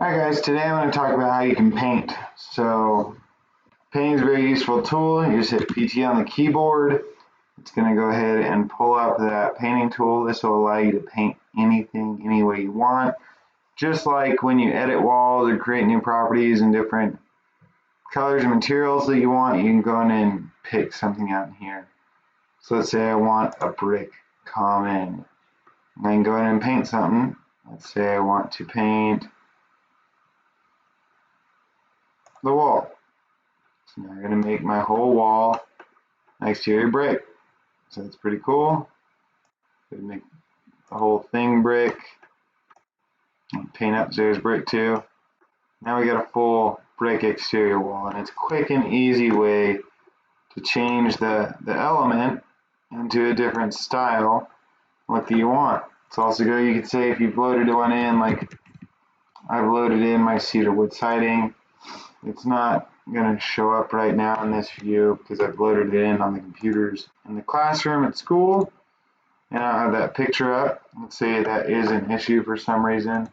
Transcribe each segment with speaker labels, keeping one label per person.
Speaker 1: Alright guys, today I'm going to talk about how you can paint. So painting is a very useful tool. You just hit PT on the keyboard. It's going to go ahead and pull up that painting tool. This will allow you to paint anything, any way you want. Just like when you edit walls or create new properties and different colors and materials that you want, you can go in and pick something out in here. So let's say I want a brick common. I can go in and paint something. Let's say I want to paint the wall. So now I'm going to make my whole wall exterior brick. So that's pretty cool. Going to make the whole thing brick. Paint upstairs brick too. Now we got a full brick exterior wall, and it's a quick and easy way to change the element into a different style. What do you want? It's also good. You could say if you've loaded one in, like I've loaded in my cedar wood siding. It's not going to show up right now in this view because I've loaded it in on the computers in the classroom at school, and I have that picture up. Let's say that is an issue for some reason.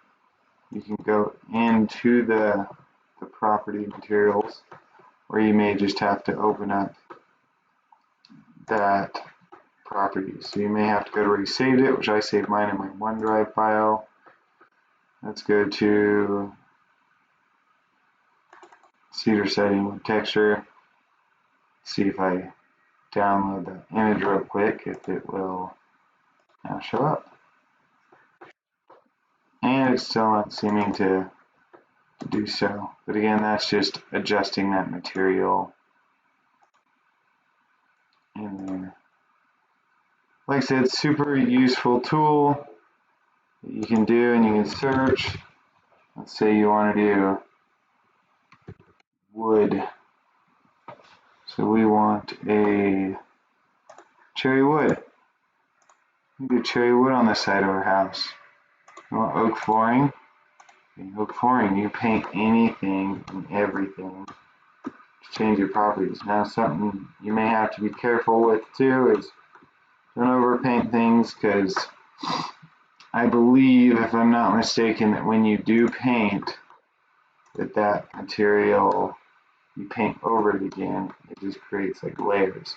Speaker 1: You can go into the property materials, or you may just have to open up that property. So you may have to go to where you saved it, which I saved mine in my OneDrive file. Let's go to cedar setting with texture. See if I download the image real quick, if it will now show up. And it's still not seeming to do so. But again, that's just adjusting that material in there. Like I said, super useful tool that you can do, and you can search. Let's say you want to do wood. So we want a cherry wood. We do cherry wood on the side of our house. You want oak flooring? In oak flooring, you paint anything and everything to change your properties. Now, something you may have to be careful with too is don't overpaint things, because I believe, if I'm not mistaken, that when you do paint, that material, you paint over it again, it just creates like layers.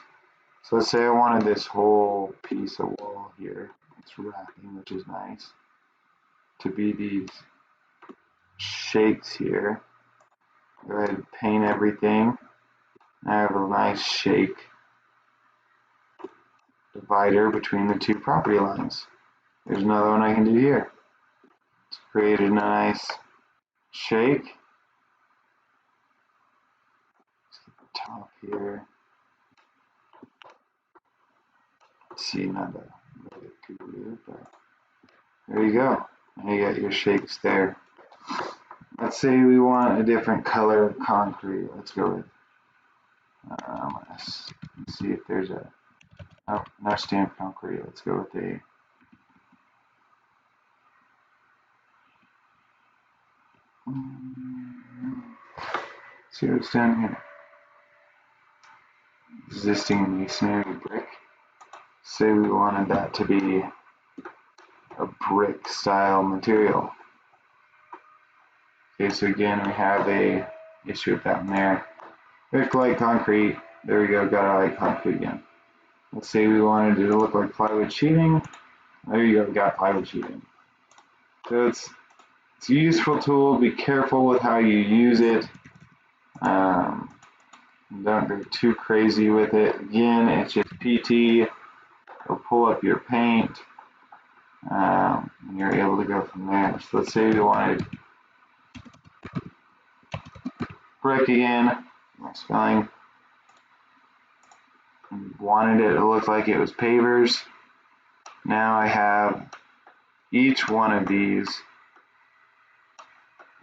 Speaker 1: So let's say I wanted this whole piece of wall here, it's wrapping, which is nice, to be these shakes here. Go ahead and paint everything. I have a nice shake divider between the two property lines. There's another one I can do here. It's created a nice shake. Let's get the top here. Let's see, not a really good, but there you go. Now you got your shakes there. Let's say we want a different color of concrete. Let's go with, let's see if there's a, oh, no stamped concrete. Let's go with a, see what's down here. Existing masonry brick. Say we wanted that to be a brick style material. Okay, so again, we have a issue with that one there. Brick like concrete. There we go, got our light concrete again. Let's say we wanted it to look like plywood sheeting. There you go, we got plywood sheeting. So it's a useful tool. Be careful with how you use it. Don't go too crazy with it. Again, it's just PT. It'll pull up your paint. And you're able to go from there. So let's say we wanted brick again, my spelling, and wanted it to look like it was pavers. Now I have each one of these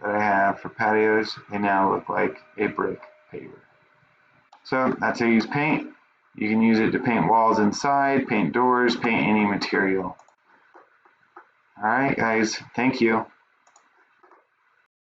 Speaker 1: that I have for patios, they now look like a brick paver. So that's how you use paint. You can use it to paint walls inside, paint doors, paint any material. Alright guys, thank you.